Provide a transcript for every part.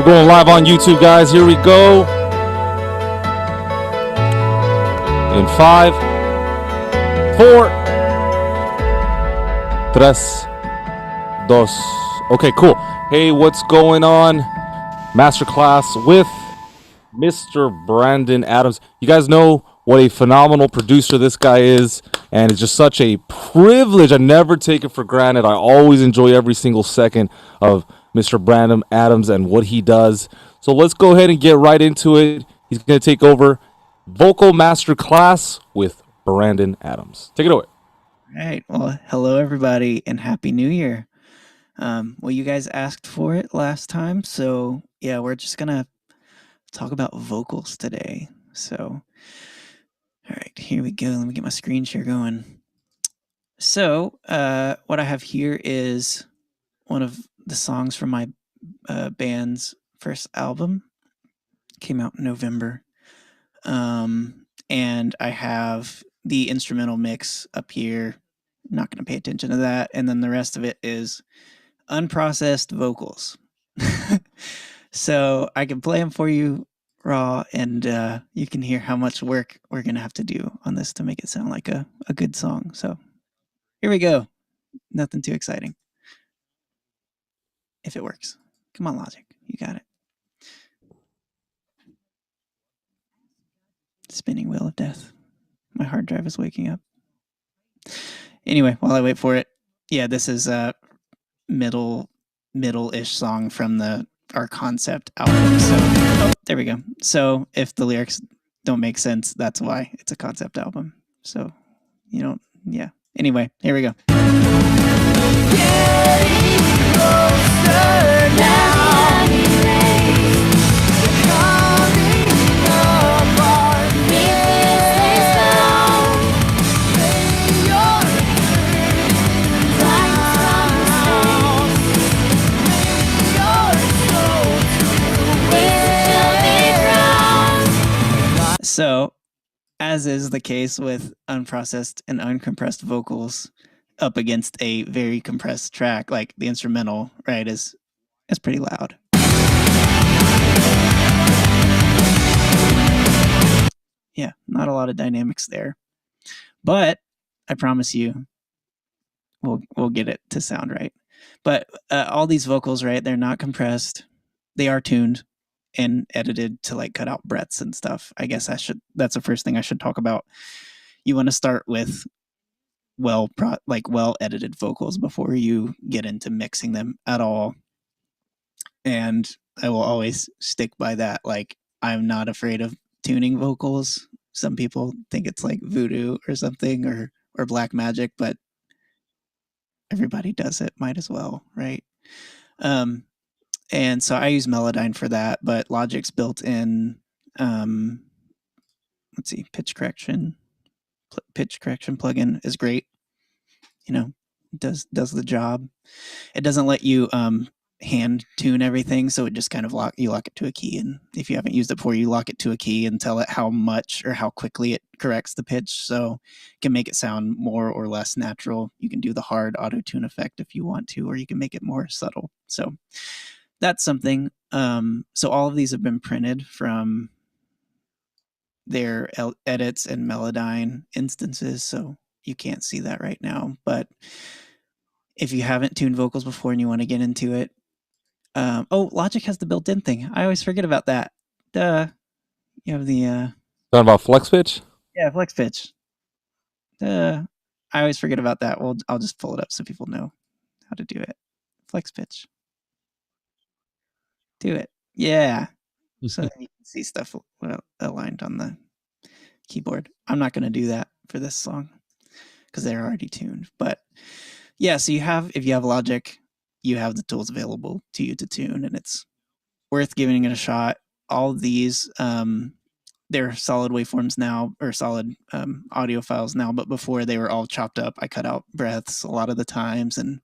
We're going live on YouTube, guys. Here we go. In 5, 4, 3, 2. Okay, cool. Hey, what's going on? Masterclass with Mr. Brandon Adams. You guys know what a phenomenal producer this guy is, and it's just such a privilege. I never take it for granted. I always enjoy every single second of Mr. Brandon Adams and what he does. So let's go ahead and get right into it. He's going to take over Vocal Masterclass with Brandon Adams. Take it away. All right. Well, hello, everybody, and Happy New Year. Well, you guys asked for it last time, so yeah, we're just going to talk about vocals today. So, all right, here we go. Let me get my screen share going. So, what I have here is one of the songs from my band's first album. Came out in November. And I have the instrumental mix up here. Not going to pay attention to that. And then the rest of it is unprocessed vocals. So I can play them for you raw, and you can hear how much work we're going to have to do on this to make it sound like a good song. So here we go. Nothing too exciting. If it works. Come on, Logic. You got it. Spinning wheel of death. My hard drive is waking up. Anyway, while I wait for it, yeah, this is a middle-ish song from our concept album. So, there we go. So if the lyrics don't make sense, that's why it's a concept album. So, yeah. Anyway, here we go. Getting closer now. So, as is the case with unprocessed and uncompressed vocals up against a very compressed track, like the instrumental, right, is pretty loud. Yeah, not a lot of dynamics there. But I promise you, we'll get it to sound right. But all these vocals, right, they're not compressed. They are tuned and edited to like cut out breaths and stuff. I guess that's the first thing I should talk about. You want to start with well edited vocals before you get into mixing them at all. And I will always stick by that. Like, I'm not afraid of tuning vocals. Some people think it's like voodoo or something or black magic, but everybody does it. Might as well, right? And so I use Melodyne for that, but Logic's built-in, pitch correction plugin is great. Does the job. It doesn't let you hand tune everything, so it just kind of lock it to a key, and if you haven't used it before, you lock it to a key and tell it how much or how quickly it corrects the pitch, so it can make it sound more or less natural. You can do the hard auto-tune effect if you want to, or you can make it more subtle. So that's something. So all of these have been printed from their edits and Melodyne instances, so you can't see that right now. But if you haven't tuned vocals before and you want to get into it, Logic has the built-in thing. I always forget about that. Duh. You have the Talking about flex pitch? Yeah, flex pitch. Duh. I always forget about that. Well, I'll just pull it up so people know how to do it. Flex pitch. Do it. Yeah. So then you can see stuff aligned on the keyboard. I'm not going to do that for this song because they're already tuned. But yeah, so if you have Logic, you have the tools available to you to tune, and it's worth giving it a shot. All of these, they're solid waveforms now, or solid audio files now, but before they were all chopped up. I cut out breaths a lot of the times and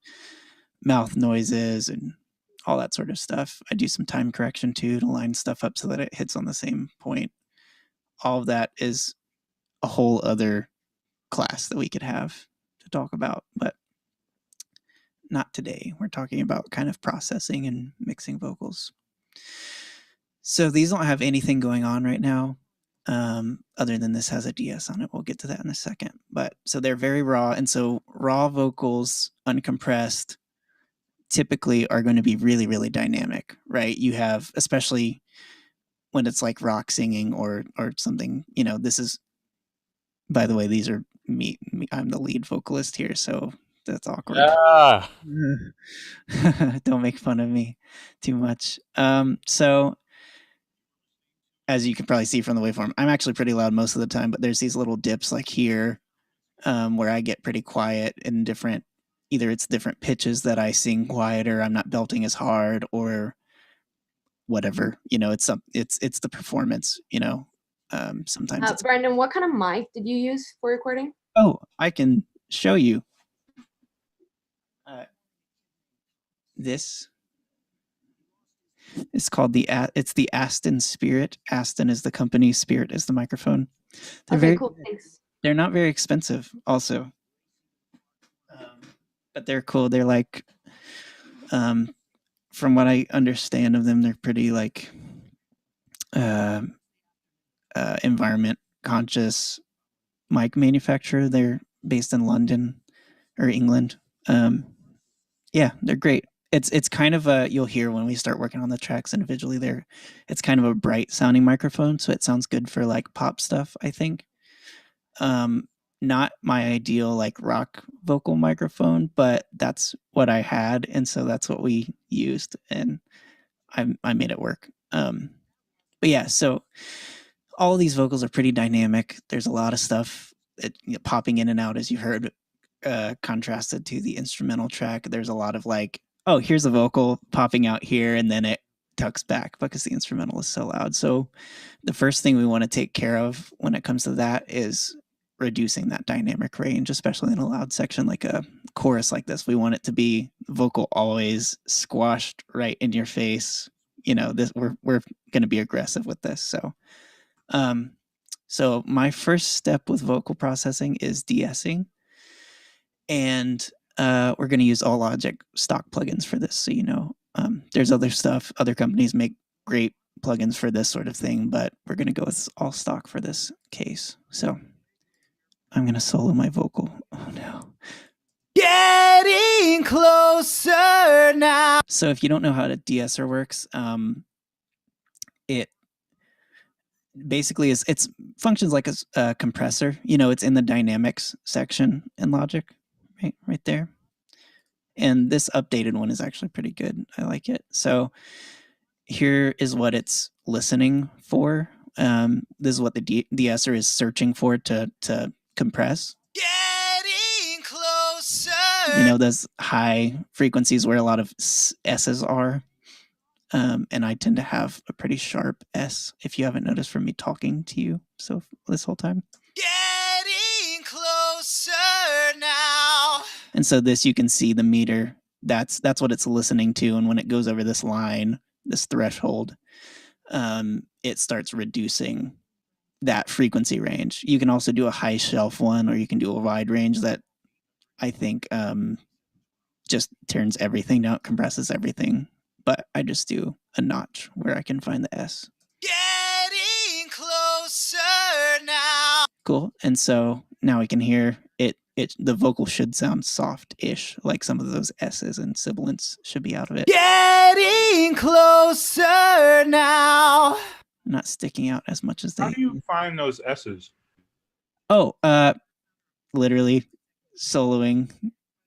mouth noises and all that sort of stuff. I do some time correction too to line stuff up so that it hits on the same point. All of that is a whole other class that we could have to talk about, but not today. We're talking about kind of processing and mixing vocals. So these don't have anything going on right now, other than this has a DS on it. We'll get to that in a second. But so they're very raw, and so raw vocals, uncompressed, typically are going to be really, really dynamic, right? You have, especially when it's like rock singing or something. This is, by the way, these are me. I'm the lead vocalist here, so that's awkward. Yeah. Don't make fun of me too much. So as you can probably see from the waveform, I'm actually pretty loud most of the time, but there's these little dips like here, where I get pretty quiet in different, either it's different pitches that I sing quieter, I'm not belting as hard, or whatever. It's the performance. Sometimes it's. Brandon, what kind of mic did you use for recording? Oh, I can show you. This is called it's the Aston Spirit. Aston is the company, Spirit is the microphone. They're Okay, very cool. Thanks. They're not very expensive, also, but they're cool. They're like, from what I understand of them, they're pretty like environment conscious mic manufacturer. They're based in London or England. Yeah, they're great. It's kind of a, you'll hear when we start working on the tracks individually there, it's kind of a bright sounding microphone, so it sounds good for like pop stuff, I think. Not my ideal like rock vocal microphone, but that's what I had, and so that's what we used, and I made it work. But yeah, so all of these vocals are pretty dynamic. There's a lot of stuff popping in and out, as you heard, contrasted to the instrumental track. There's a lot of like, oh, here's a vocal popping out here, and then it tucks back because the instrumental is so loud. So the first thing we want to take care of when it comes to that is reducing that dynamic range, especially in a loud section like a chorus like this. We want it to be vocal always squashed right in your face. We're going to be aggressive with this. So my first step with vocal processing is de-essing, and we're going to use all Logic stock plugins for this. So there's other stuff. Other companies make great plugins for this sort of thing, but we're going to go with all stock for this case. So I'm going to solo my vocal. Oh no. Getting closer now. So if you don't know how a de-esser works, it basically it's functions like a compressor. It's in the dynamics section in Logic, right there. And this updated one is actually pretty good. I like it. So here is what it's listening for. This is what the de-esser is searching for to compress. Getting closer. Those high frequencies where a lot of S's are. And I tend to have a pretty sharp S, if you haven't noticed from me talking to you so this whole time. Getting closer now. And so this, you can see the meter. That's what it's listening to. And when it goes over this line, this threshold, it starts reducing that frequency range. You can also do a high shelf one, or you can do a wide range that I think just turns everything down, compresses everything. But I just do a notch where I can find the S. Getting closer now. Cool. And so now we can hear it. The vocal should sound soft-ish, like some of those S's and sibilants should be out of it. Getting closer now. Not sticking out as much as they. How do you find those S's? Oh, literally soloing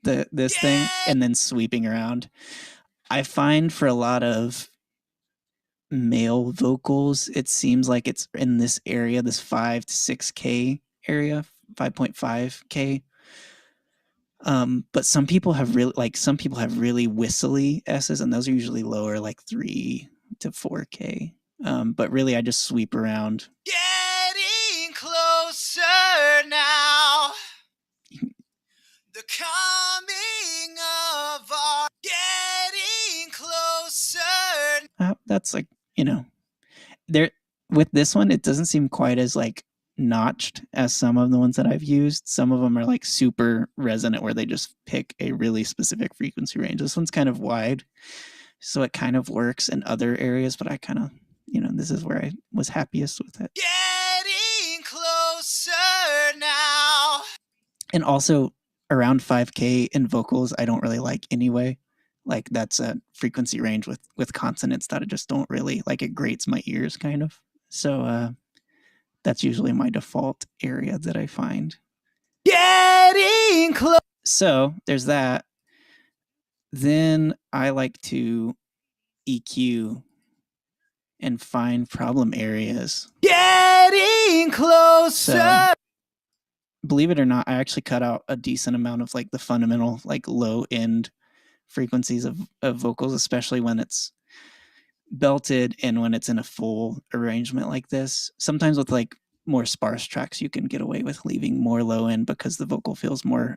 this thing and then sweeping around. I find for a lot of male vocals, it seems like it's in this area, this 5 to 6K area, 5.5K. But some people have really whistly S's, and those are usually lower, like 3 to 4K. But really, I just sweep around. Getting closer now. The coming of our getting closer. That's like, there with this one, it doesn't seem quite as like notched as some of the ones that I've used. Some of them are like super resonant where they just pick a really specific frequency range. This one's kind of wide, so it kind of works in other areas, but I kind of, this is where I was happiest with it. Getting closer now. And also around 5K in vocals, I don't really like anyway. Like that's a frequency range with consonants that I just don't really like. It grates my ears kind of. So that's usually my default area that I find. Getting close. So there's that. Then I like to EQ and find problem areas. Getting closer. So, believe it or not, I actually cut out a decent amount of like the fundamental, like low end frequencies of vocals, especially when it's belted and when it's in a full arrangement like this. Sometimes with like more sparse tracks, you can get away with leaving more low end because the vocal feels more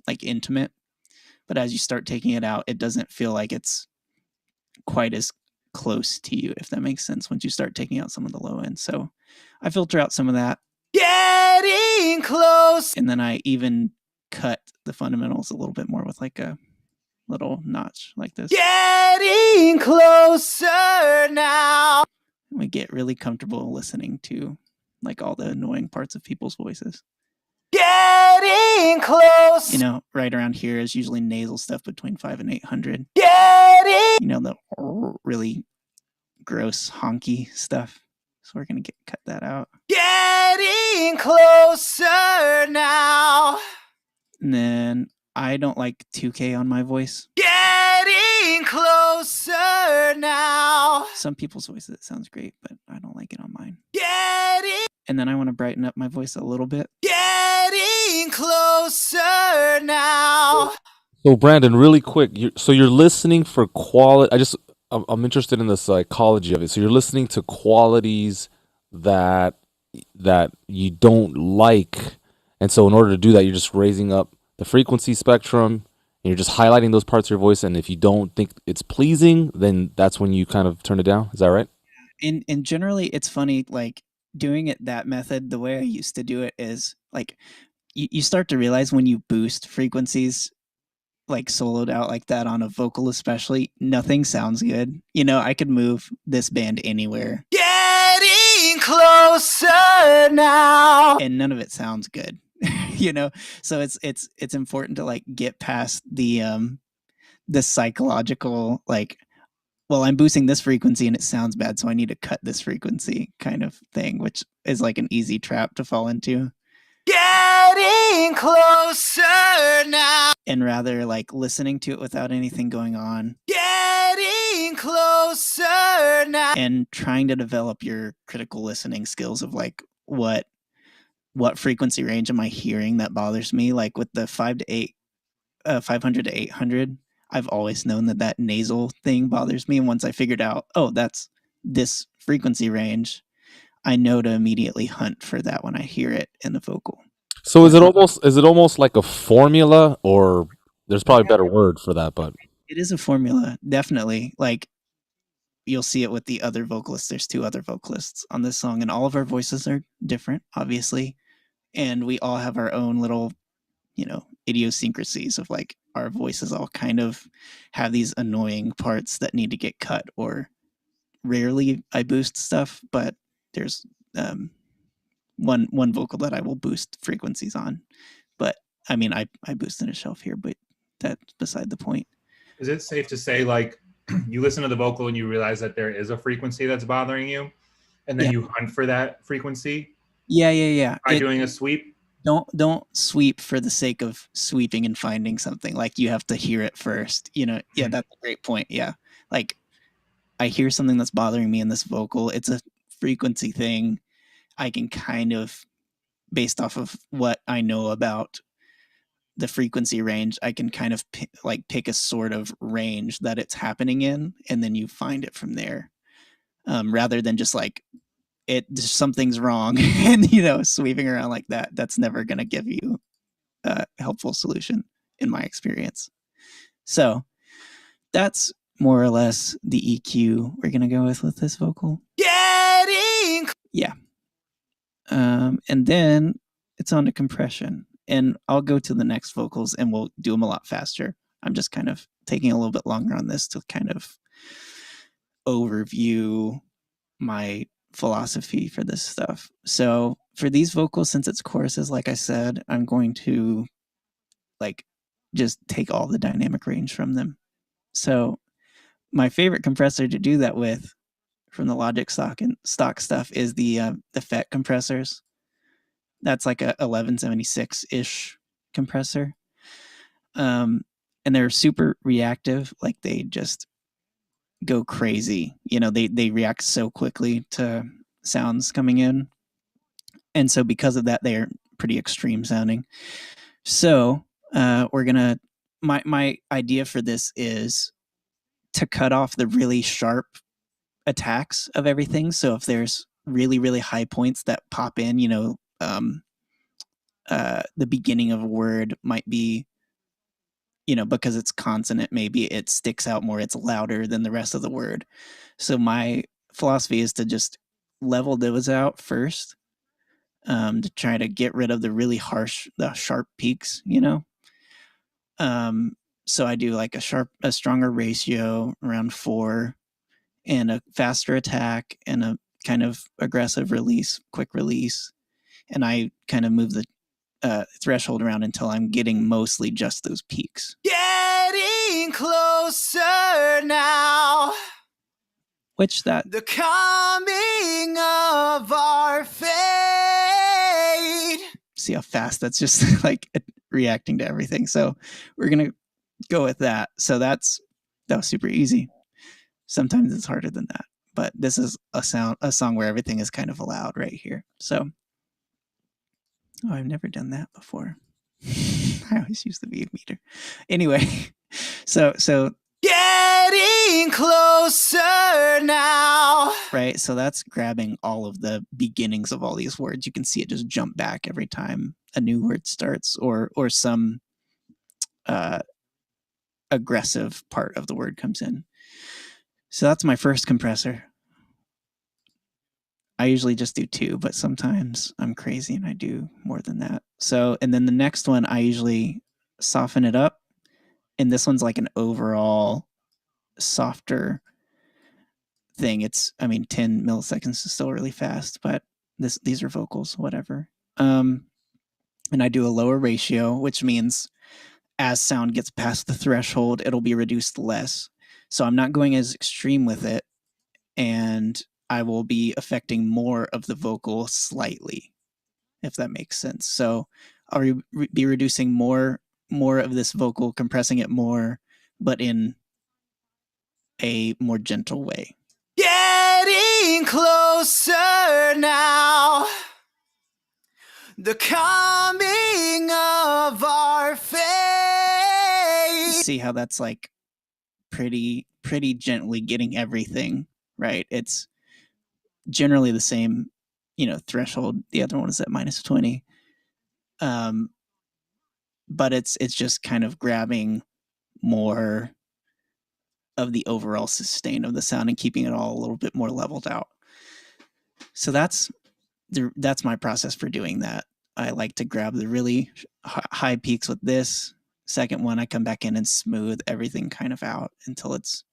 like intimate. But as you start taking it out, it doesn't feel like it's quite as close to you, if that makes sense, once you start taking out some of the low end. So I filter out some of that. Getting close. And then I even cut the fundamentals a little bit more with like a little notch like this. Getting closer now. And we get really comfortable listening to like all the annoying parts of people's voices. Getting close. You know, right around here is usually nasal stuff between 5 and 800. Getting. You know, the really gross honky stuff. So we're going to cut that out. Getting closer now. And then I don't like 2K on my voice. Getting closer now. Some people's voices, it sounds great, but I don't like it on mine. Getting. And then I want to brighten up my voice a little bit. Getting closer now. So Brandon, really quick, you're listening for quality. I'm interested in the psychology of it. So you're listening to qualities that you don't like, and so in order to do that, you're just raising up the frequency spectrum, and you're just highlighting those parts of your voice. And if you don't think it's pleasing, then that's when you kind of turn it down. Is that right? And generally, it's funny, like doing it that method. The way I used to do it is like you start to realize when you boost frequencies like soloed out like that on a vocal, especially, nothing sounds good. You know, I could move this band anywhere. Getting closer now. And none of it sounds good. You know, so it's important to like get past the psychological like, well, I'm boosting this frequency and it sounds bad, so I need to cut this frequency kind of thing, which is like an easy trap to fall into. Getting closer now. And rather like listening to it without anything going on. Getting closer now. And trying to develop your critical listening skills of like what frequency range am I hearing that bothers me? Like with the 500 to 800, I've always known that nasal thing bothers me. And once I figured out, oh, that's this frequency range, I know to immediately hunt for that when I hear it in the vocal. So is it almost like a formula, or there's probably a better word for that, but it is a formula, definitely. Like you'll see it with the other vocalists. There's 2 other vocalists on this song, and all of our voices are different, obviously. And we all have our own little, you know, idiosyncrasies of like our voices all kind of have these annoying parts that need to get cut, or rarely I boost stuff, but there's one vocal that I will boost frequencies on. But I mean, I boost in a shelf here, but that's beside the point. Is it safe to say, like, you listen to the vocal and you realize that there is a frequency that's bothering you, and then you hunt for that frequency? Yeah. By doing a sweep? Don't sweep for the sake of sweeping and finding something. Like you have to hear it first. You know, yeah, that's a great point. Yeah. Like I hear something that's bothering me in this vocal. It's a frequency thing. I can kind of, based off of what I know about the frequency range, I can kind of pick a sort of range that it's happening in, and then you find it from there, rather than just like something's wrong and, you know, sweeping around like that. That's never going to give you a helpful solution in my experience. So that's more or less the EQ we're going to go with this vocal. Yeah. And then it's on to compression, and I'll go to the next vocals and we'll do them a lot faster. I'm just kind of taking a little bit longer on this to kind of overview my philosophy for this stuff. So for these vocals, since it's choruses, like I said, I'm going to like just take all the dynamic range from them. So my favorite compressor to do that with from the Logic stock stuff is the FET compressors. That's like a 1176-ish compressor. And they're super reactive. Like they just go crazy. You know, they react so quickly to sounds coming in. And so because of that, they're pretty extreme sounding. So we're going to, my idea for this is to cut off the really sharp attacks of everything. So if there's really, really high points that pop in, you know, the beginning of a word might be, you know, because it's consonant, maybe it sticks out more, it's louder than the rest of the word. So my philosophy is to just level those out first, to try to get rid of the really harsh, the sharp peaks, you know. So I do like a stronger ratio around 4, and a faster attack, and a kind of aggressive release, quick release. And I kind of move the threshold around until I'm getting mostly just those peaks. Getting closer now. Which that The coming of our fate. see how fast that's just like reacting to everything. So we're gonna go with that. So that was super easy. Sometimes it's harder than that, but this is a song where everything is kind of allowed right here. So, oh, I've never done that before. I always use the V meter. Anyway, so Getting closer now. right. So that's grabbing all of the beginnings of all these words. You can see it just jump back every time a new word starts, or some aggressive part of the word comes in. So that's my first compressor. I usually just do 2, but sometimes I'm crazy and I do more than that. So, and then the next one, I usually soften it up. And this one's like an overall softer thing. It's, I mean, 10 milliseconds is still really fast, but these are vocals, whatever. And I do a lower ratio, which means as sound gets past the threshold, it'll be reduced less. So I'm not going as extreme with it, and I will be affecting more of the vocal slightly, if that makes sense. So I'll be reducing more of this vocal, compressing it more, but in a more gentle way. Getting closer now. The coming of our fate. See how that's like pretty gently getting everything right. It's generally the same, you know, threshold. The other one is at -20. But it's just kind of grabbing more of the overall sustain of the sound and keeping it all a little bit more leveled out. So that's my process for doing that. I like to grab the really high peaks with this. Second one, I come back in and smooth everything kind of out until it's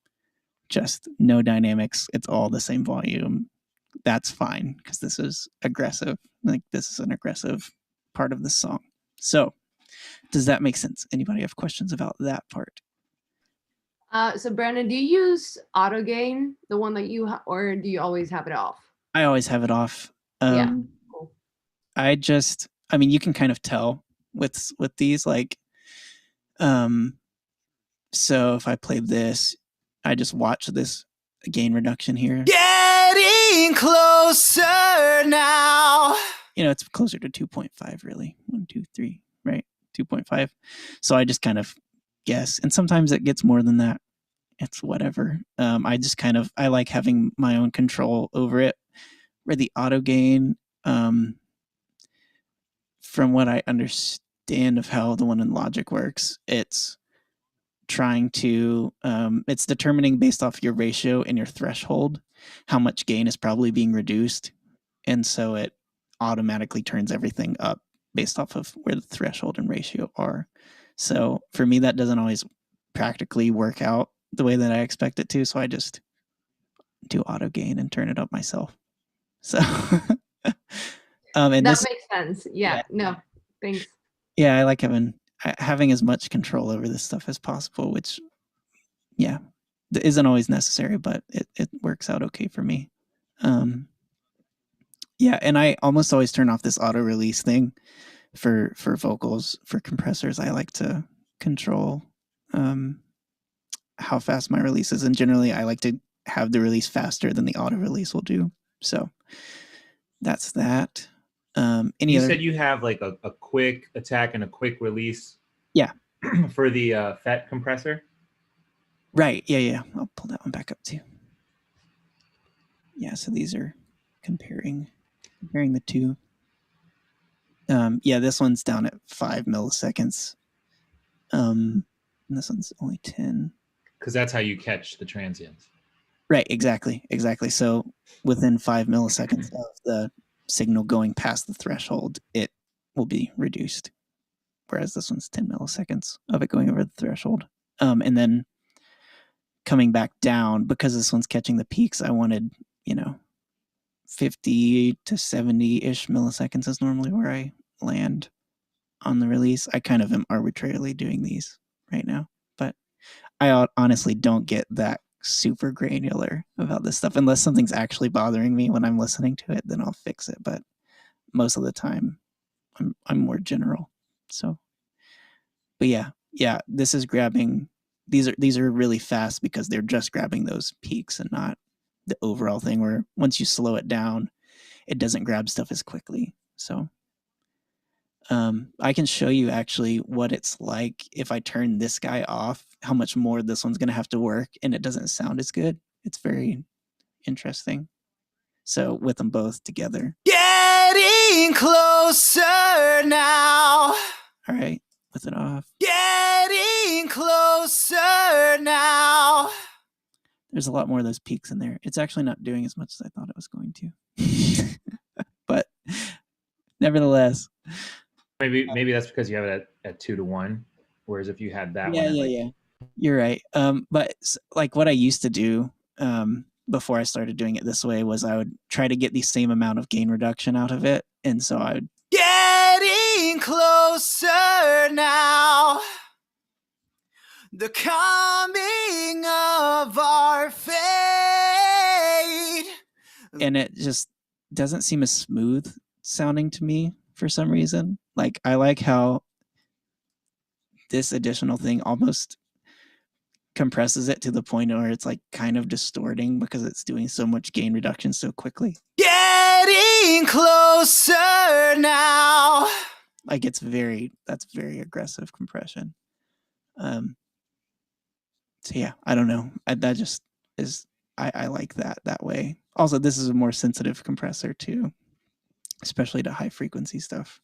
just no dynamics. It's all the same volume. That's fine, because this is aggressive. Like, this is an aggressive part of the song. So does that make sense? Anybody have questions about that part? So Brandon, do you use auto gain, the one that you or do you always have it off? I always have it off. Yeah. Cool. I mean, you can kind of tell with these, like, so if I play this, I just watch this gain reduction here. Getting closer now. You know, it's closer to 2.5, really. 1, 2, 3, right? 2.5. So I just kind of guess. And sometimes it gets more than that. It's whatever. I just kind of, I like having my own control over it. Where the auto gain, from what I understand of how the one in Logic works, it's trying to, it's determining based off your ratio and your threshold how much gain is probably being reduced. And so it automatically turns everything up based off of where the threshold and ratio are. So for me, that doesn't always practically work out the way that I expect it to. So I just to auto gain and turn it up myself. So, and That this, makes sense. Yeah. No, thanks. yeah, I like having as much control over this stuff as possible, which, yeah, isn't always necessary, but it works out okay for me. Yeah, and I almost always turn off this auto release thing for vocals. For compressors, I like to control how fast my release is, and generally I like to have the release faster than the auto release will do. So that's that. Any You other? said you have like a quick attack and a quick release. Yeah. For the FET compressor. Right. Yeah. I'll pull that one back up too. Yeah. So these are comparing the two. Yeah, this one's down at 5 milliseconds. And this one's only 10. Because that's how you catch the transients. Right. Exactly. So within 5 milliseconds of the signal going past the threshold, it will be reduced. Whereas this one's 10 milliseconds of it going over the threshold. And then coming back down, because this one's catching the peaks, I wanted, 50 to 70-ish milliseconds is normally where I land on the release. I kind of am arbitrarily doing these right now, but I honestly don't get that super granular about this stuff unless something's actually bothering me when I'm listening to it. Then I'll fix it, but most of the time I'm more general. So, but yeah, this is grabbing. These are really fast because they're just grabbing those peaks and not the overall thing. Where once you slow it down, it doesn't grab stuff as quickly. So I can show you actually what it's like if I turn this guy off, how much more this one's going to have to work, and it doesn't sound as good. It's very interesting. So with them both together. Getting closer now. All right, with it off. Getting closer now. There's a lot more of those peaks in there. It's actually not doing as much as I thought it was going to. But nevertheless. Maybe that's because you have it at 2-to-1. Whereas if you had that one. Yeah. You're right. But like what I used to do before I started doing it this way was I would try to get the same amount of gain reduction out of it. And so I would. Getting closer now. The coming of our fate. And it just doesn't seem as smooth sounding to me for some reason. Like I like how this additional thing almost compresses it to the point where it's like kind of distorting because it's doing so much gain reduction so quickly. Getting closer now. Like that's very aggressive compression. So yeah, I don't know. That just is, I like that way. Also, this is a more sensitive compressor too, especially to high frequency stuff.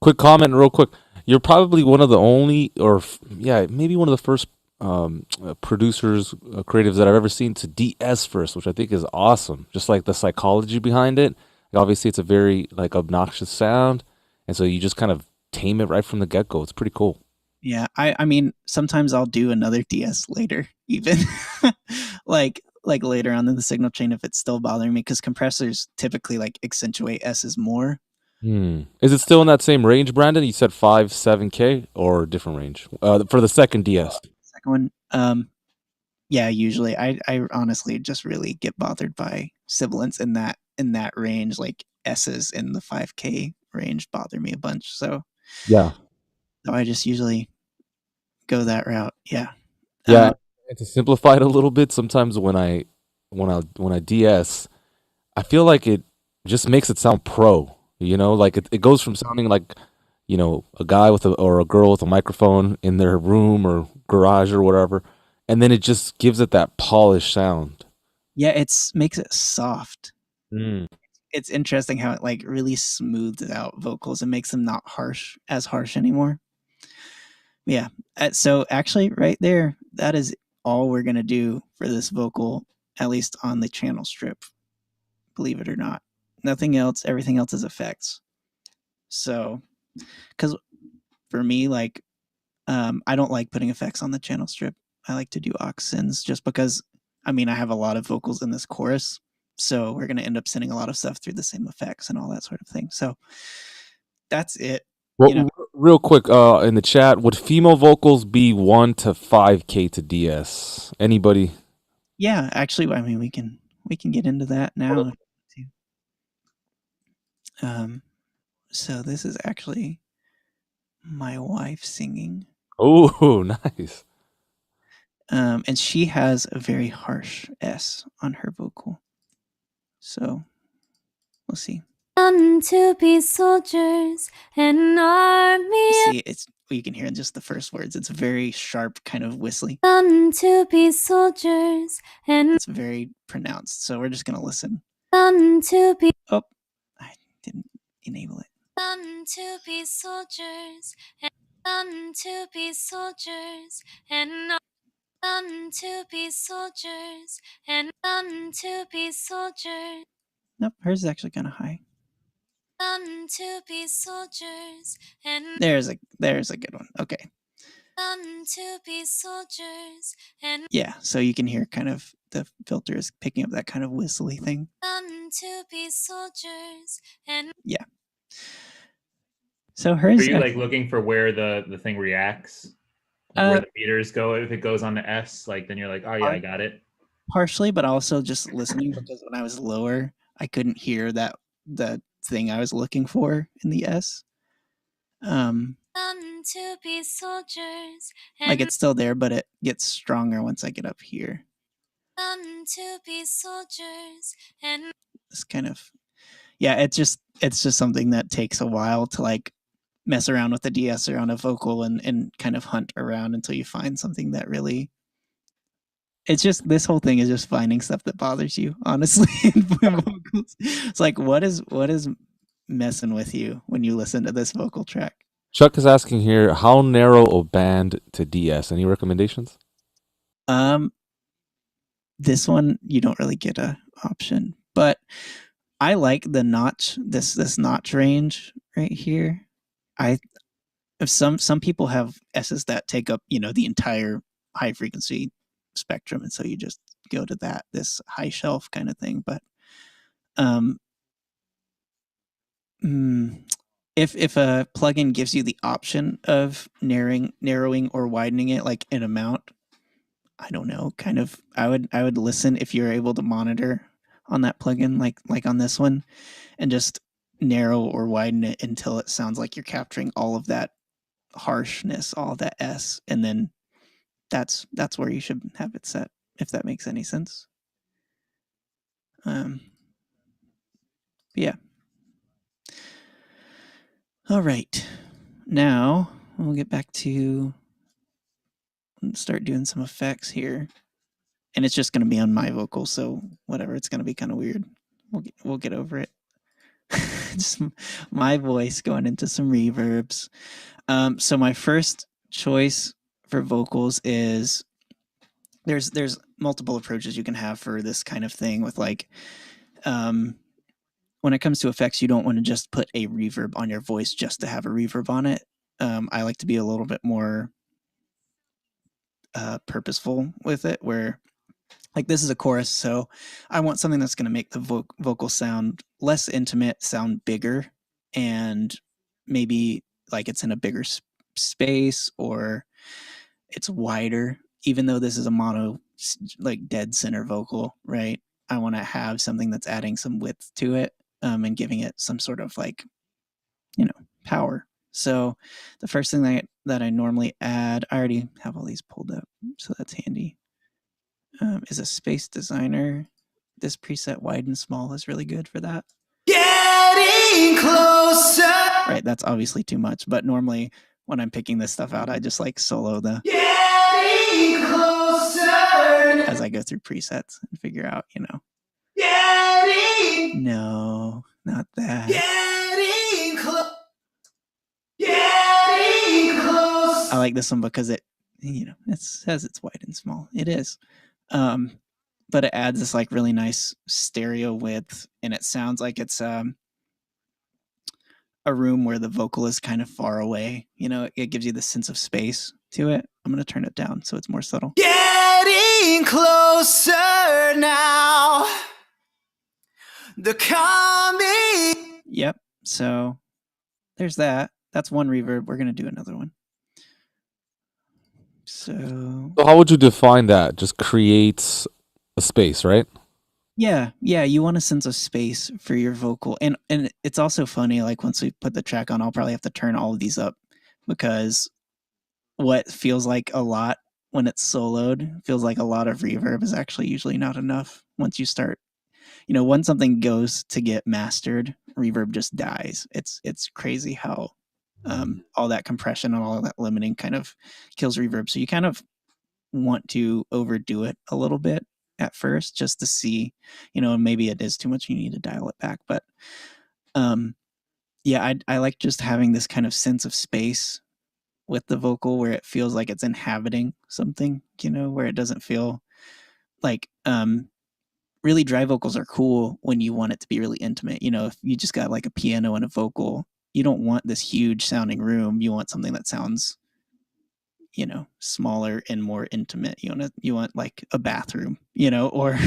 Quick comment, real quick. You're probably one of the only, maybe one of the first producers, creatives that I've ever seen to DS first, which I think is awesome. Just like the psychology behind it. Obviously, it's a very like obnoxious sound, and so you just kind of tame it right from the get-go. It's pretty cool. Yeah, I mean, sometimes I'll do another DS later, even like later on in the signal chain if it's still bothering me, because compressors typically like accentuate S's more. Is it still in that same range, Brandon? You said 5-7K or different range for the second DS? Second one, yeah, usually I honestly just really get bothered by sibilants in that range. Like S's in the 5K range bother me a bunch. So yeah, so I just usually go that route. Yeah. And to simplify it a little bit, sometimes when I DS, I feel like it just makes it sound pro. Like it goes from sounding like, a guy or a girl with a microphone in their room or garage or whatever, and then it just gives it that polished sound. Yeah, it makes it soft. It's interesting how it like really smooths out vocals and makes them not as harsh anymore. Yeah. So actually right there, that is all we're going to do for this vocal, at least on the channel strip, believe it or not. Nothing else. Everything else is effects. So, because for me, like, I don't like putting effects on the channel strip. I like to do aux sends just because I mean, I have a lot of vocals in this chorus, so we're going to end up sending a lot of stuff through the same effects and all that sort of thing. So that's it. Well, You know, real quick, in the chat, would female vocals be 1 to 5K to DS? Anybody? yeah, actually, I mean, we can get into that now. So this is actually my wife singing. Oh, nice. And she has a very harsh S on her vocal. So we'll see. To be soldiers and army. See, it's you can hear in just the first words. It's very sharp, kind of whistly. To be soldiers and It's very pronounced. So we're just gonna listen. to be. Oh, I didn't enable it. To be soldiers and to be soldiers and to be soldiers and to be soldiers. Nope, hers is actually kind of high. To be soldiers and There's a good one. Okay. to be soldiers and Yeah, so you can hear kind of the filter is picking up that kind of whistly thing. to be soldiers and Yeah. So hers. Are you like looking for where the thing reacts? Where the meters go? If it goes on the S, like then you're like, oh yeah, I got it. Partially, but also just listening because when I was lower, I couldn't hear the thing I was looking for in the S. to be soldiers Like it's still there, but it gets stronger once I get up here. to be soldiers and It's kind of, yeah, it's just something that takes a while to like mess around with the de-esser on a vocal and kind of hunt around until you find something that really. It's just this whole thing is just finding stuff that bothers you, honestly. In vocals. It's like what is messing with you when you listen to this vocal track? Chuck is asking here, how narrow a band to DS? Any recommendations? This one you don't really get a option, but I like the notch, this notch range right here. Some people have S's that take up, the entire high frequency spectrum, and so you just go to this high shelf kind of thing. But if a plugin gives you the option of narrowing or widening it like an amount, I don't know, kind of I would listen if you're able to monitor on that plugin like on this one and just narrow or widen it until it sounds like you're capturing all of that harshness, all of that S, and then that's where you should have it set, if that makes any sense. Yeah. All right. Now we'll get back to start doing some effects here. And it's just going to be on my vocal, so whatever, it's going to be kind of weird. We'll get over it. Just my voice going into some reverbs. So my first choice for vocals is there's multiple approaches you can have for this kind of thing with like when it comes to effects, you don't want to just put a reverb on your voice just to have a reverb on it. I like to be a little bit more purposeful with it, where like this is a chorus, so I want something that's going to make the vocal sound less intimate, sound bigger, and maybe like it's in a bigger space or it's wider. Even though this is a mono, like dead center vocal, right? I want to have something that's adding some width to it and giving it some sort of like, power. So the first thing that I normally add, I already have all these pulled up, so that's handy. Is a space designer. This preset wide and small is really good for that. Getting closer. Right, that's obviously too much, but normally when I'm picking this stuff out, I just like solo the Getting closer. as I go through presets and figure out, Getting. No, not that. Getting close. Getting close. I like this one because it says it's wide and small. It is. But it adds this like really nice stereo width, and it sounds like it's a room where the vocal is kind of far away. It gives you the sense of space to it. I'm going to turn it down so it's more subtle. Getting getting closer now. The coming. Yep. So there's that. That's one reverb. We're gonna do another one. So So how would you define that? Just creates a space, right? yeah, you want a sense of space for your vocal, and it's also funny. Like once we put the track on, I'll probably have to turn all of these up because what feels like a lot when it's soloed feels like a lot of reverb is actually usually not enough. Once you start, once something goes to get mastered, reverb just dies. It's crazy how all that compression and all of that limiting kind of kills reverb. So you kind of want to overdo it a little bit at first just to see, maybe it is too much, you need to dial it back. But yeah, I like just having this kind of sense of space with the vocal where it feels like it's inhabiting something, where it doesn't feel like really dry vocals are cool when you want it to be really intimate. If you just got like a piano and a vocal, you don't want this huge sounding room. You want something that sounds smaller and more intimate. You want like a bathroom, or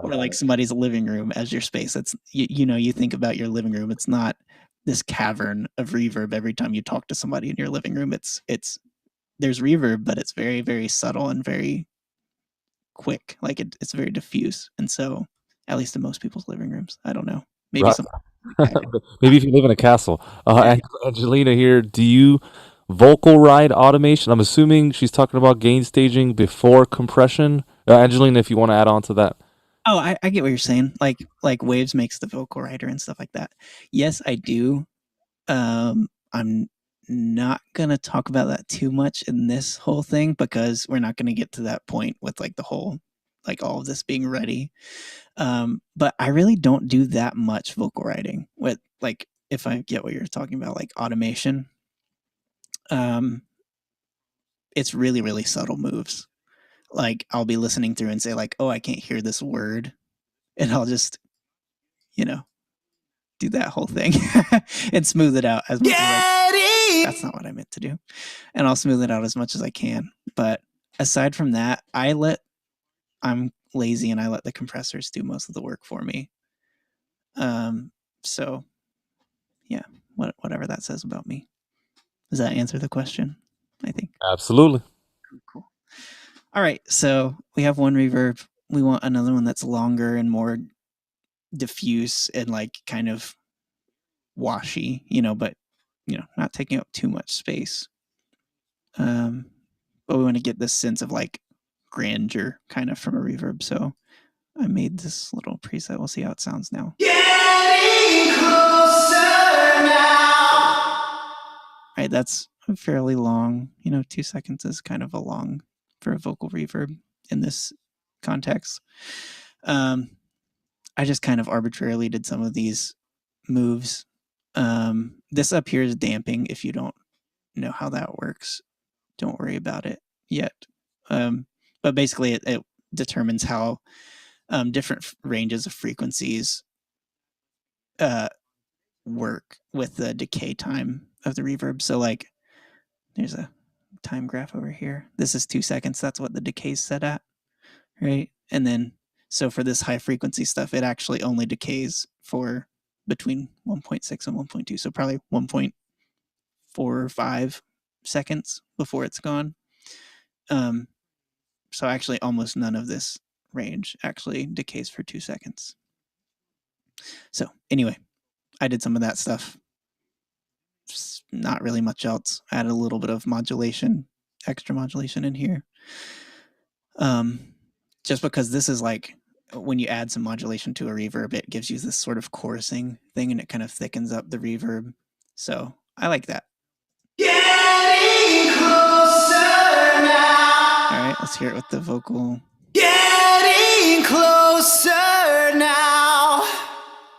or like somebody's living room as your space. That's you think about your living room. It's not this cavern of reverb every time you talk to somebody in your living room. It's there's reverb, but it's very, very subtle and very quick. Like it's very diffuse. And so at least in most people's living rooms, I don't know. Maybe Right. some Maybe if you live in a castle. Yeah. Angelina here, do you vocal ride automation? I'm assuming she's talking about gain staging before compression. Angelina, if you want to add on to that. Oh, I get what you're saying. Like Waves makes the vocal writer and stuff like that. Yes, I do. I'm not gonna talk about that too much in this whole thing because we're not gonna get to that point with like the whole like all of this being ready. But I really don't do that much vocal writing with like if I get what you're talking about, like automation. It's really, really subtle moves. Like I'll be listening through and say like, oh, I can't hear this word. And I'll just, do that whole thing and smooth it out as much as that's not what I meant to do. And I'll smooth it out as much as I can. But aside from that, I'm lazy and I let the compressors do most of the work for me. So yeah, whatever that says about me. Does that answer the question? I think. Absolutely. Cool. All right, so we have one reverb. We want another one that's longer and more diffuse and like kind of washy, but not taking up too much space. But we want to get this sense of like grandeur kind of from a reverb. So I made this little preset. We'll see how it sounds now. Getting closer now. Right, that's fairly long. 2 seconds is kind of a long for a vocal reverb in this context. I just kind of arbitrarily did some of these moves. This up here is damping. If you don't know how that works, don't worry about it yet. But basically it determines how different ranges of frequencies work with the decay time of the reverb. So like there's a time graph over here. This is 2 seconds. That's what the decay's set at, right? And then so for this high frequency stuff, it actually only decays for between 1.6 and 1.2. So probably 1.45 seconds before it's gone. So actually almost none of this range actually decays for 2 seconds. So anyway, I did some of that stuff. Not really much else. I added a little bit of modulation, extra modulation in here. Just because this is like when you add some modulation to a reverb, it gives you this sort of chorusing thing and it kind of thickens up the reverb. So I like that. Getting closer now. All right, let's hear it with the vocal. Getting closer now.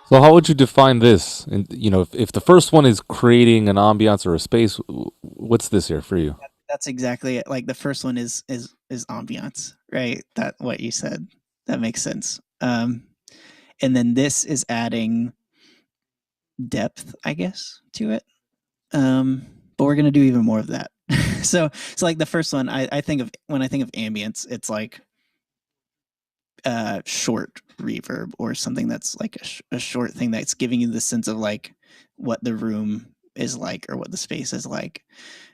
So how would you define this? And if the first one is creating an ambiance or a space, what's this here for you? That's exactly it. Like the first one is ambiance, right? That what you said. That makes sense. And then this is adding depth, I guess, to it. But we're gonna do even more of that So like the first one, I think of when I think of ambience, it's like short reverb or something that's like a short thing that's giving you the sense of like what the room is like or what the space is like.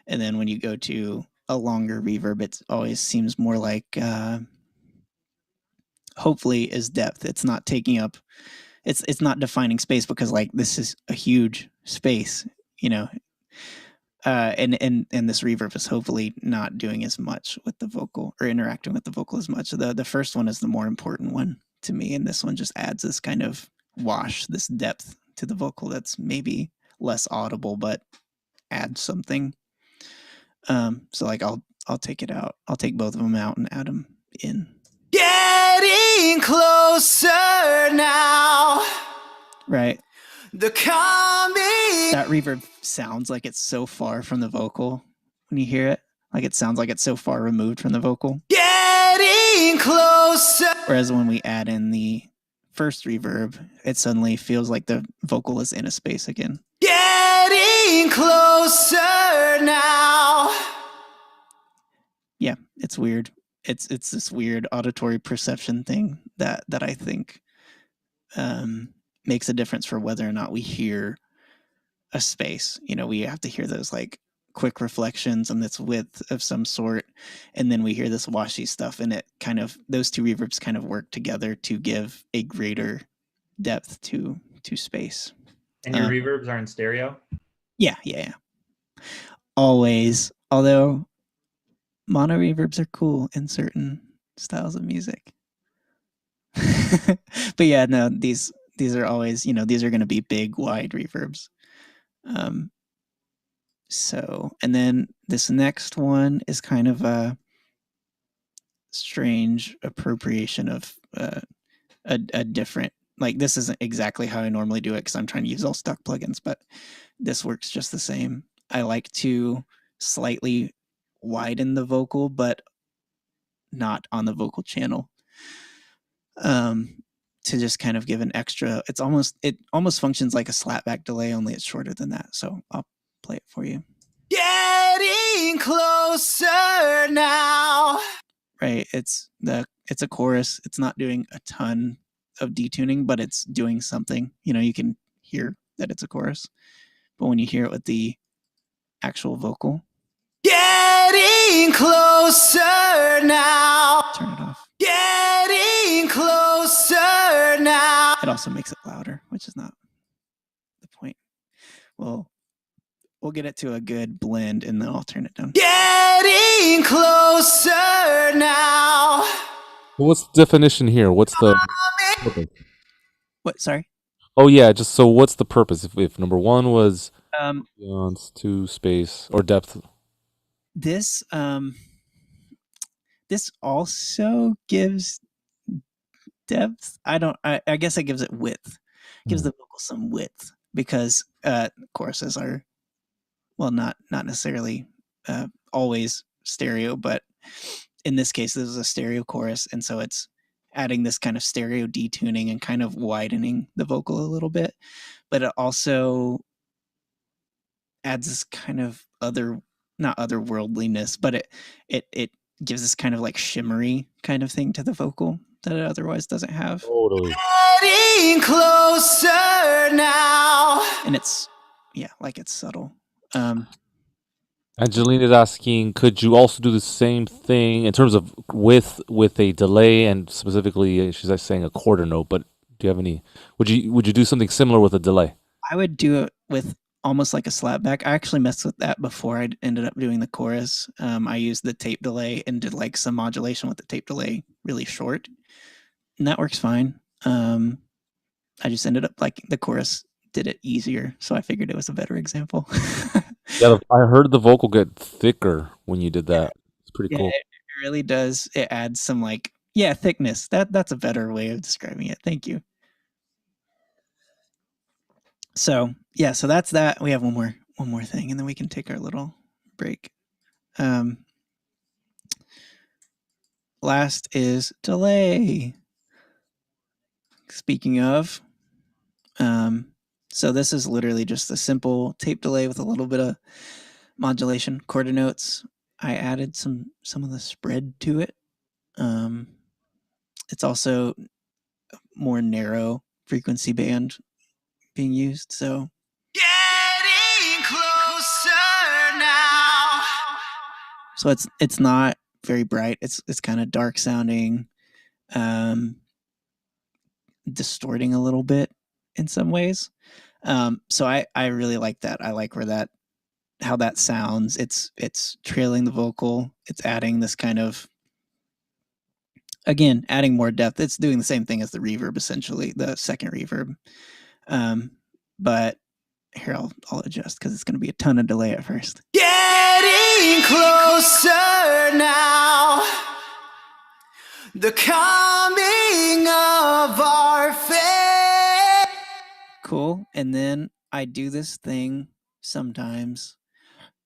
And then when you go to a longer reverb, it always seems more like hopefully is depth. It's not taking up, it's not defining space, because like this is a huge space, you know. And this reverb is hopefully not doing as much with the vocal or interacting with the vocal as much. The first one is the more important one to me, and this one just adds this kind of wash, this depth to the vocal that's maybe less audible but adds something. So like I'll take it out. I'll take both of them out and add them in. Getting closer now. Right. The coming. That reverb sounds like it's so far from the vocal when you hear it. Like it sounds like it's so far removed from the vocal. Getting closer. Whereas when we add in the first reverb, it suddenly feels like the vocal is in a space again. Getting closer now. Yeah, it's weird. It's this weird auditory perception thing that I think makes a difference for whether or not we hear a space. You know, we have to hear those like quick reflections and this width of some sort, and then we hear this washy stuff, and it kind of, those two reverbs kind of work together to give a greater depth to space. And your reverbs are in stereo? Yeah. Always. Although mono reverbs are cool in certain styles of music. But yeah, no, these are always, you know, these are going to be big, wide reverbs. So, and then this next one is kind of a strange appropriation of a different, like this isn't exactly how I normally do it because I'm trying to use all stock plugins, but this works just the same. I like to slightly widen the vocal, but not on the vocal channel. To just kind of give an extra, it almost functions like a slapback delay, only it's shorter than that. So I'll play it for you. Getting closer now. Right. It's a chorus. It's not doing a ton of detuning, but it's doing something. You know, you can hear that it's a chorus. But when you hear it with the actual vocal, getting closer now. Turn it off. Getting closer now. It also makes it louder, which is not the point. Well, we'll get it to a good blend and then I'll turn it down. Getting closer now. What's the definition here? What's the purpose? What? Sorry? Oh yeah, just so what's the purpose? If number one was to space or depth. This this also gives depth. I guess it gives it width. It gives the vocal some width because choruses are, well, not necessarily always stereo, but in this case, this is a stereo chorus, and so it's adding this kind of stereo detuning and kind of widening the vocal a little bit, but it also adds this kind of not otherworldliness, but it gives this kind of like shimmery kind of thing to the vocal that it otherwise doesn't have. Totally. Getting closer now. And it's, yeah, like it's subtle. Angelina's asking, could you also do the same thing in terms of with a delay, and specifically she's saying a quarter note, but do you have any, would you do something similar with a delay? I would do it with almost like a slapback. I actually messed with that before I ended up doing the chorus. I used the tape delay and did like some modulation with the tape delay really short, and that works fine. I just ended up like the chorus did it easier, so I figured it was a better example. Yeah, I heard the vocal get thicker when you did that. It's pretty cool. It really does. It adds some like, thickness. That's a better way of describing it. Thank you. So so that's that. We have one more thing, and then we can take our little break. Last is delay. Speaking of, so this is literally just a simple tape delay with a little bit of modulation, quarter notes. I added some of the spread to it. It's also more narrow frequency band being used, so Getting closer now. so it's not very bright. It's kind of dark sounding, distorting a little bit in some ways. So I really like that. I like how that sounds. It's trailing the vocal. It's adding this kind of, again, adding more depth. It's doing the same thing as the reverb, essentially, the second reverb. But here I'll adjust because it's going to be a ton of delay at first. Getting closer now. The coming of our faith. Cool. And then I do this thing sometimes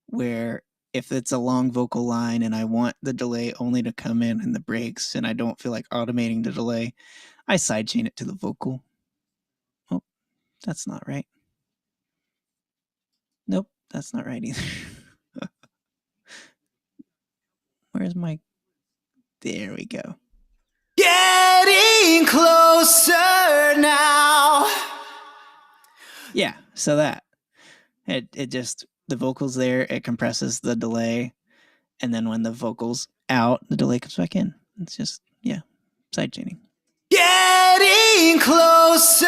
where if it's a long vocal line and I want the delay only to come in the breaks and I don't feel like automating the delay, I sidechain it to the vocal. Oh, that's not right. Nope, that's not right either. Where's my... There we go. Getting closer now. Yeah, so that. It just, the vocal's there, it compresses the delay, and then when the vocal's out, the delay comes back in. It's just, yeah, sidechaining. Getting closer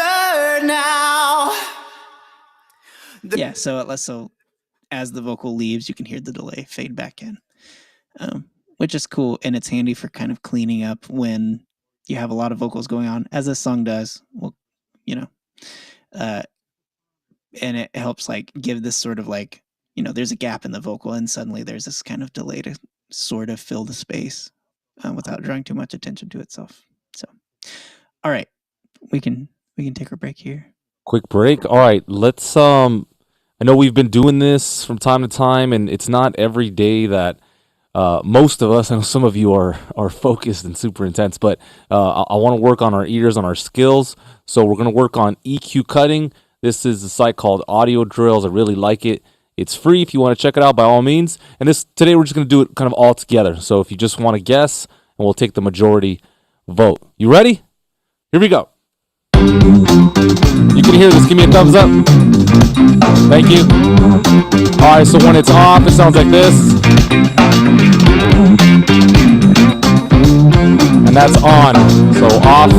now. Yeah, so as the vocal leaves, you can hear the delay fade back in, which is cool, and it's handy for kind of cleaning up when you have a lot of vocals going on, as this song does. Well, and it helps like give this sort of like, there's a gap in the vocal, and suddenly there's this kind of delay to sort of fill the space without drawing too much attention to itself. So, all right, we can take a break here. Quick break. All right, let's I know we've been doing this from time to time, and it's not every day that most of us, I know some of you are focused and super intense, but I want to work on our ears, on our skills. So we're going to work on EQ cutting. This is a site called Audio Drills. I really like it. It's free if you want to check it out, by all means. And today we're just going to do it kind of all together. So if you just want to guess, and we'll take the majority vote. You ready? Here we go. You can hear this. Give me a thumbs up. Thank you. All right, so when it's off, it sounds like this. And that's on. So off.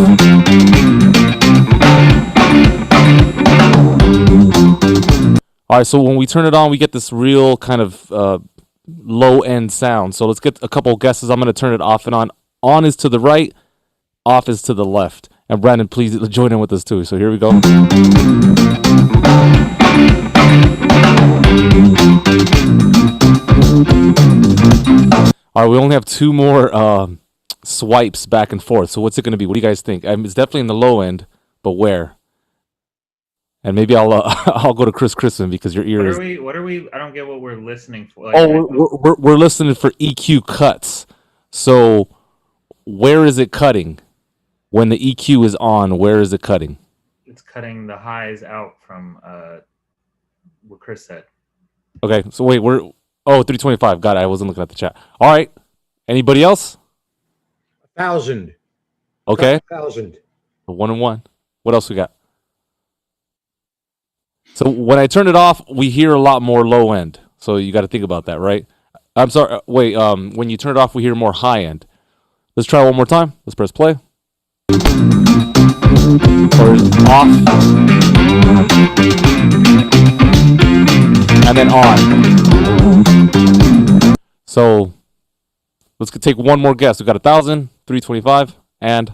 All right, so when we turn it on, we get this real kind of low-end sound. So let's get a couple guesses. I'm going to turn it off and on. On is to the right. Off is to the left. And Brandon, please join in with us too. So here we go. All right, we only have two more swipes back and forth. So what's it going to be? What do you guys think? It's definitely in the low end, but where? And maybe I'll go to Chris Crispin because your ear is... What are we? I don't get what we're listening for. Like, we're listening for EQ cuts. So where is it cutting? When the EQ is on, where is it cutting? It's cutting the highs out from what Chris said. Okay, so wait, 325. Got it. I wasn't looking at the chat. All right. Anybody else? 1,000. Okay. 1,000. 1 and 1. What else we got? So when I turn it off, we hear a lot more low end. So you got to think about that, right? I'm sorry. Wait. When you turn it off, we hear more high end. Let's try one more time. Let's press play. Or off. And then on. So let's take one more guess. We got 1,000, 325, and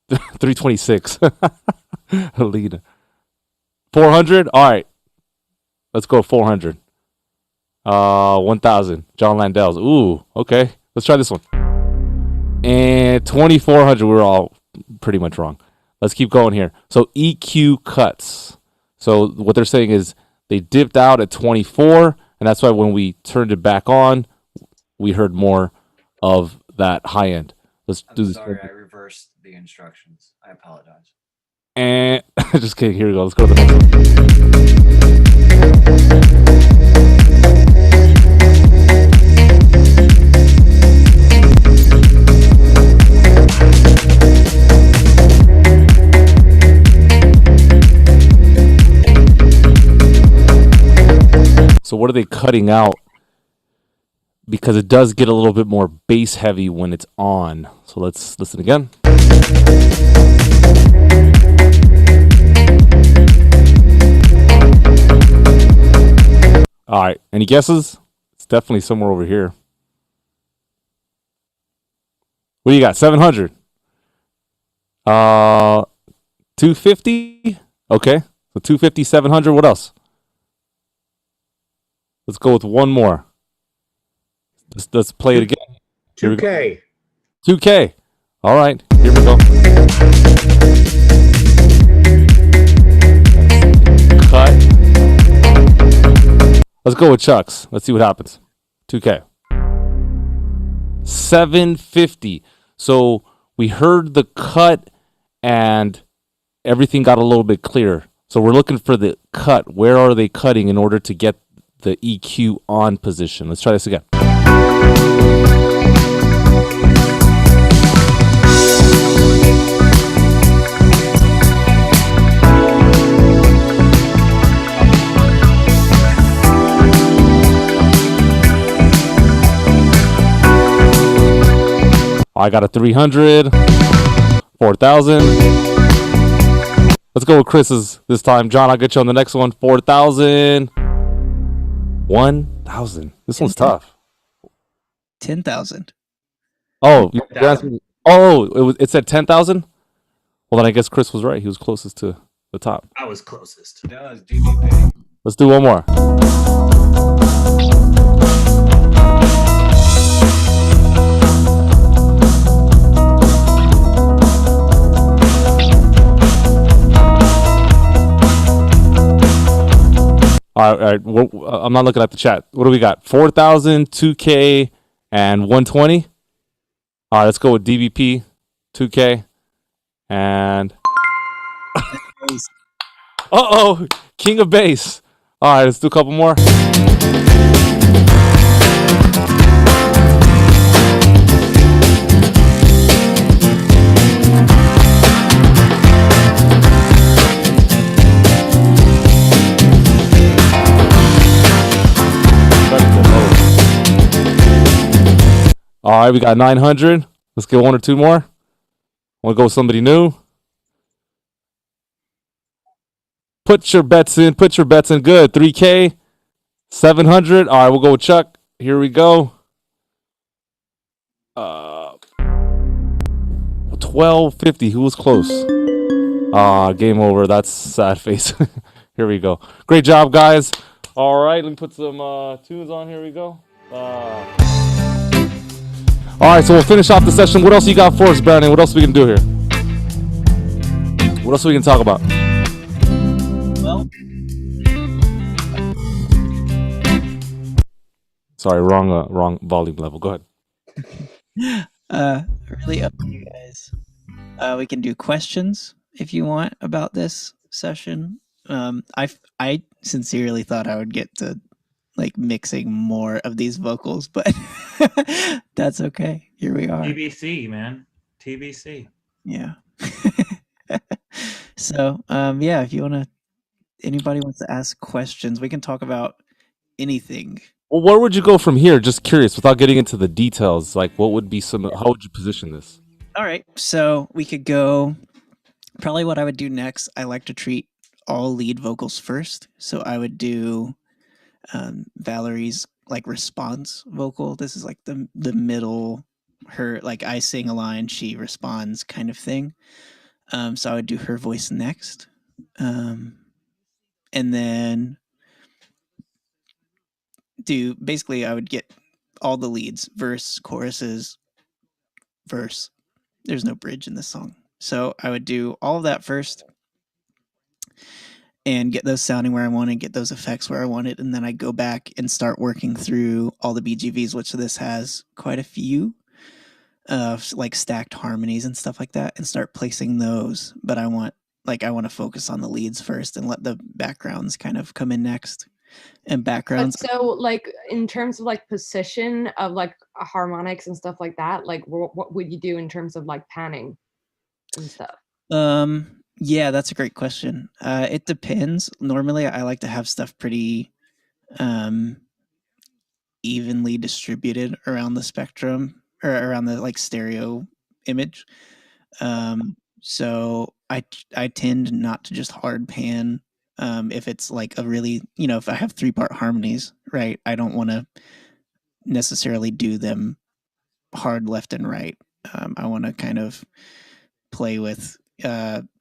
326. Alina. 400? All right. Let's go 400. 1,000. John Landel's. Ooh, okay. Let's try this one. And 2,400. We were all pretty much wrong. Let's keep going here. So EQ cuts. So what they're saying is they dipped out at 24, and that's why when we turned it back on, we heard more of that high end. Let's do this. Sorry, I reversed the instructions. I apologize. And just kidding. Here we go. Let's go to the next one. So what are they cutting out? Because it does get a little bit more bass heavy when it's on. So let's listen again. All right. Any guesses? It's definitely somewhere over here. What do you got? 700. 250. Okay. So 250, 700. What else? Let's go with one more. Let's play it again. Here we go. 2K. 2K. All right. Here we go. Cut. Let's go with Chuck's. Let's see what happens. 2K. 750. So we heard the cut and everything got a little bit clearer. So we're looking for the cut. Where are they cutting in order to get the EQ on position? Let's try this again. I got a 300, 4,000. Let's go with Chris's this time. John, I'll get you on the next one. 4,000, 1,000. This one's tough. 10,000. Oh, $10,000. it said 10,000? Well, then I guess Chris was right. He was closest to the top. I was closest. That was DDP. Let's do one more. All right. I'm not looking at the chat. What do we got? 4,000, 2K, and 120. All right, let's go with DBP, 2K, and King of Bass. All right, let's do a couple more. All right, we got 900. Let's get one or two more. Want to go with somebody new? Put your bets in. Put your bets in. Good. 3K, 700. All right, we'll go with Chuck. Here we go. 1250. Who was close? Game over. That's sad face. Here we go. Great job, guys. All right, let me put some tunes on. Here we go. All right, so we'll finish off the session. What else you got for us, Brandon? What else we can do here? What else we can talk about? Well, Sorry, wrong volume level. Go ahead. really up to you guys. We can do questions if you want about this session. I sincerely thought I would get to like mixing more of these vocals, but that's okay. Here we are. TBC, man. TBC. Yeah. So, yeah, if you anybody wants to ask questions, we can talk about anything. Well, where would you go from here? Just curious, without getting into the details. Like, what would be how would you position this? All right. So we could go, probably what I would do next. I like to treat all lead vocals first. So I would do Valerie's like response vocal. This is like the middle, her, like I sing a line, she responds kind of thing. So I would do her voice next. And then basically I would get all the leads, verse, choruses, verse. There's no bridge in this song. So I would do all of that first and get those sounding where I wanted, get those effects where I wanted, and then I go back and start working through all the BGVs, which this has quite a few, like stacked harmonies and stuff like that, and start placing those. But I want to focus on the leads first and let the backgrounds kind of come in next. And backgrounds. But so, like, in terms of like position of like harmonics and stuff like that, like what would you do in terms of like panning and stuff? Yeah, that's a great question. It depends. Normally, I like to have stuff pretty evenly distributed around the spectrum or around the like stereo image. So I tend not to just hard pan if it's like a really, if I have 3-part harmonies, right? I don't want to necessarily do them hard left and right. I want to kind of play with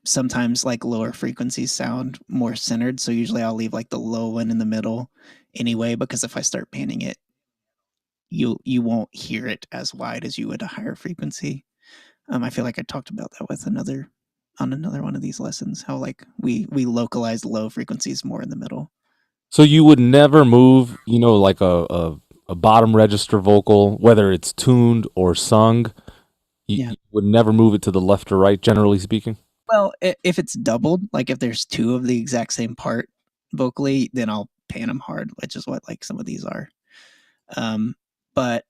sometimes like lower frequencies sound more centered. So usually I'll leave like the low one in the middle anyway, because if I start panning it, you won't hear it as wide as you would a higher frequency. I feel like I talked about that with another one of these lessons, how like we localize low frequencies more in the middle. So you would never move, like a bottom register vocal, whether it's tuned or sung. Yeah. You would never move it to the left or right, generally speaking. Well, if it's doubled, like if there's 2 of the exact same part vocally, then I'll pan them hard, which is what like some of these are. But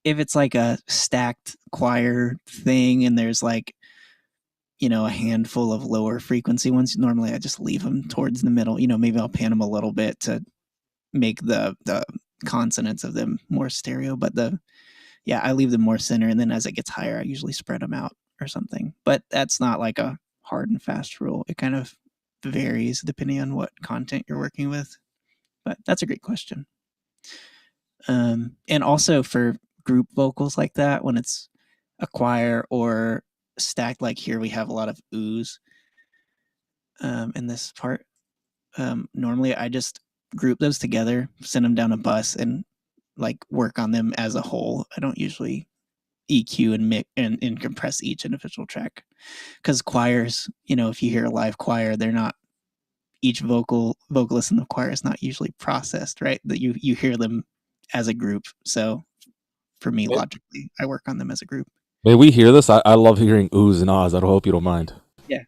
if it's like a stacked choir thing and there's like, a handful of lower frequency ones, normally I just leave them towards the middle. Maybe I'll pan them a little bit to make the consonants of them more stereo, but I leave them more center, and then as it gets higher, I usually spread them out or something. But that's not like a hard and fast rule. It kind of varies depending on what content you're working with. But that's a great question. And also for group vocals like that, when it's a choir or stacked, like here we have a lot of oohs in this part. Normally I just group those together, send them down a bus, and like work on them as a whole. I don't usually EQ and mix and compress each individual track, because choirs, if you hear a live choir, they're not, each vocalist in the choir is not usually processed, right? That you hear them as a group. So for me, logically, I work on them as a group. May we hear this? I love hearing oohs and ahs. I hope you don't mind. Yeah.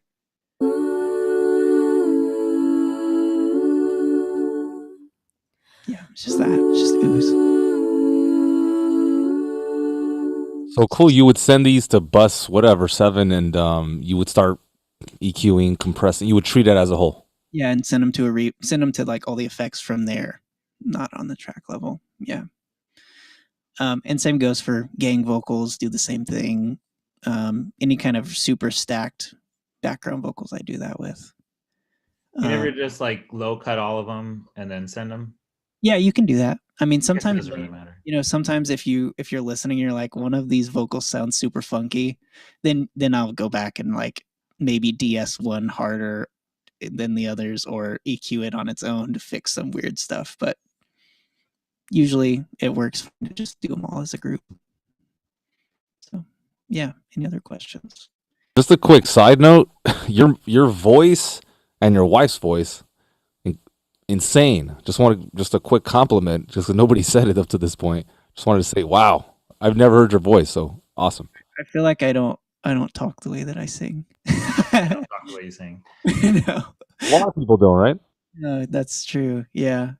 Yeah, it's just that. It's just oohs. So cool. You would send these to bus whatever 7, and you would start EQing, compressing. You would treat it as a whole. Yeah, and send them to like all the effects from there, not on the track level. Yeah. And same goes for gang vocals. Do the same thing. Any kind of super stacked background vocals, I do that with. You never just like low cut all of them and then send them? Yeah, you can do that. I mean, It sometimes doesn't really matter. sometimes if you're listening, you're like, one of these vocals sounds super funky, then I'll go back and like maybe DS one harder than the others, or EQ it on its own to fix some weird stuff. But usually it works to just do them all as a group. So yeah, any other questions? Just a quick side note: your voice and your wife's voice, insane. Just a quick compliment, just 'cause nobody said it up to this point. Just wanted to say, wow, I've never heard your voice, so awesome. I feel like I don't talk the way that I sing. I don't talk the way you sing. No. A lot of people don't, right? No, that's true. Yeah.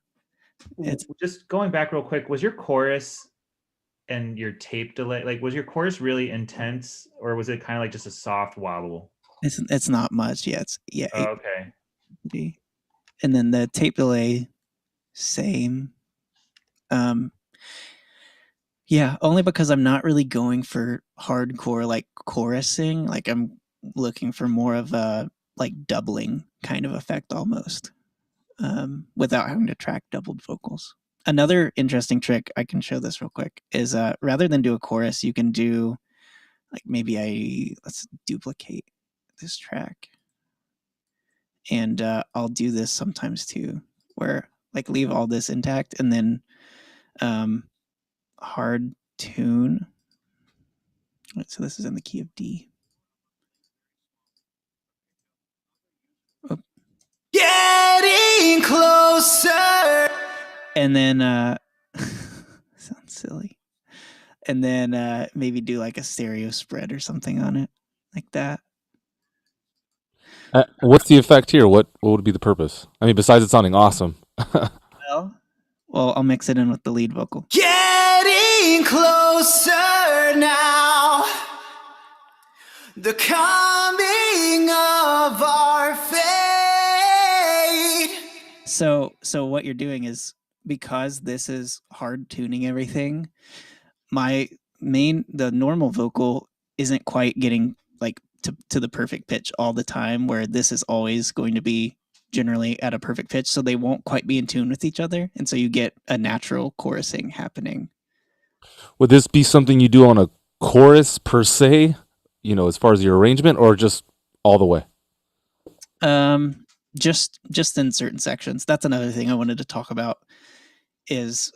It's Just going back real quick, was your chorus and your tape delay, like was your chorus really intense, or was it kind of like just a soft wobble? it's not much. Yeah, Oh, okay. 8 and then the tape delay, same. Yeah, only because I'm not really going for hardcore like chorusing. Like I'm looking for more of a like doubling kind of effect almost, without having to track doubled vocals. Another interesting trick, I can show this real quick, is rather than do a chorus, you can do like let's duplicate this track. And I'll do this sometimes too, where like leave all this intact and then hard tune. Right, so this is in the key of D. Oh. Getting closer. And then sounds silly. And then maybe do like a stereo spread or something on it, like that. What's the effect here? What would be the purpose? I mean, besides it sounding awesome. Well, I'll mix it in with the lead vocal. Getting closer now. The coming of our fate. So what you're doing is because this is hard tuning everything, the normal vocal isn't quite getting like to the perfect pitch all the time, where this is always going to be generally at a perfect pitch, so they won't quite be in tune with each other, and so you get a natural chorusing happening. Would this be something you do on a chorus per se, as far as your arrangement, or just all the way? Just in certain sections. That's another thing I wanted to talk about is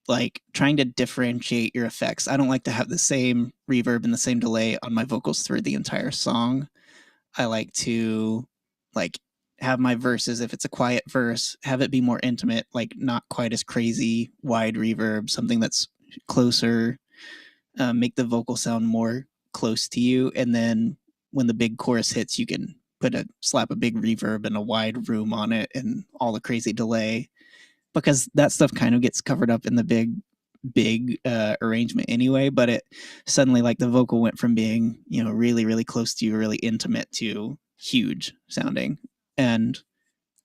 like trying to differentiate your effects. I don't like to have the same reverb and the same delay on my vocals through the entire song. I like to like have my verses, if it's a quiet verse, have it be more intimate, like not quite as crazy, wide reverb, something that's closer, make the vocal sound more close to you. And then when the big chorus hits, you can slap a big reverb and a wide room on it and all the crazy delay, because that stuff kind of gets covered up in the big arrangement anyway. But it suddenly, like, the vocal went from being, really, really close to you, really intimate, to huge sounding. And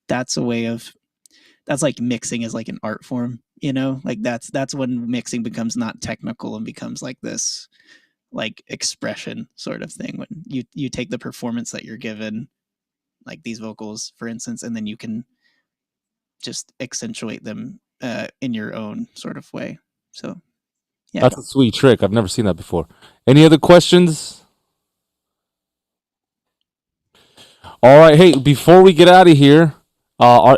that's like mixing is like an art form, like that's when mixing becomes not technical and becomes like this like expression sort of thing, when you take the performance that you're given, like these vocals for instance, and then you can just accentuate them in your own sort of way. So yeah, That's a sweet trick. I've never seen that before. Any other questions? All right. Hey, before we get out of here,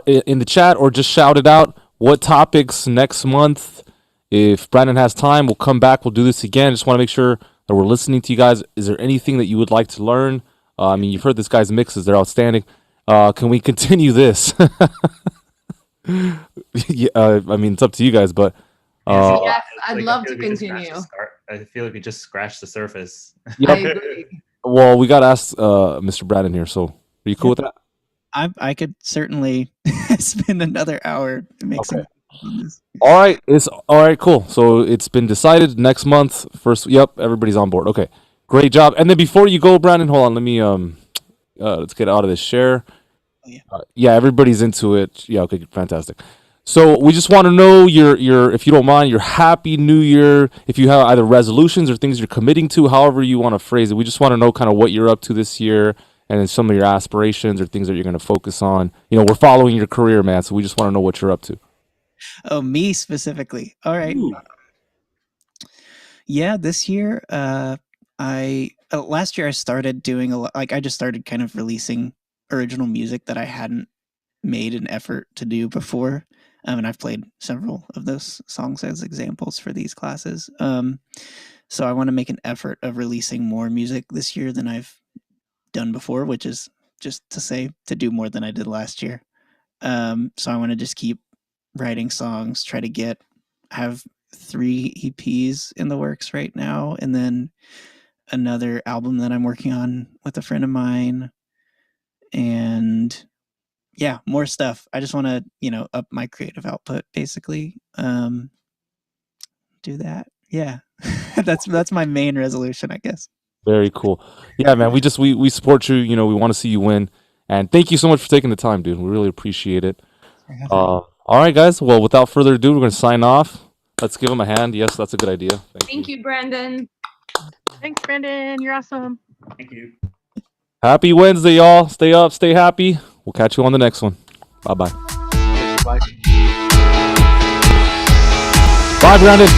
in the chat or just shout it out, what topics next month? If Brandon has time, we'll come back. We'll do this again. Just want to make sure that we're listening to you guys. Is there anything that you would like to learn? I mean, you've heard this guy's mixes. They're outstanding. Can we continue this? Yeah, I mean, it's up to you guys, but Yes, I'd Like, I love feel to like we just scratched continue. the I feel like we just scratched the surface. I yep. agree. Well, we got to ask Mr. Brandon here. So, are you cool with that? I could certainly spend another hour mixing. Okay. All right. All right. Cool. So it's been decided next month. First. Yep. Everybody's on board. Okay. Great job. And then before you go, Brandon, hold on. Let me let's get out of this share. Oh, yeah. Yeah. Everybody's into it. Yeah. Okay. Fantastic. So we just want to know your if you don't mind, your happy new year. If you have either resolutions or things you're committing to, however you want to phrase it. We just want to know kind of what you're up to this year, and then some of your aspirations or things that you're going to focus on. We're following your career, man. So we just want to know what you're up to. Oh, me specifically. All right. Ooh. Yeah, this year, last year I started doing I just started kind of releasing original music that I hadn't made an effort to do before. And I've played several of those songs as examples for these classes. So I want to make an effort of releasing more music this year than I've done before, which is just to do more than I did last year. So I want to just keep writing songs, try to have 3 EPs in the works right now, and then another album that I'm working on with a friend of mine, and yeah, more stuff. I just want to, up my creative output, basically. Do that. Yeah. that's my main resolution, I guess. Very cool. Yeah, man. We support you. We want to see you win. And thank you so much for taking the time, dude. We really appreciate it. All right, guys. Well, without further ado, we're going to sign off. Let's give him a hand. Yes, that's a good idea. Thank you, Brandon. Thanks, Brandon. You're awesome. Thank you. Happy Wednesday, y'all. Stay up, stay happy. We'll catch you on the next one. Bye-bye. Bye. Bye, Brandon.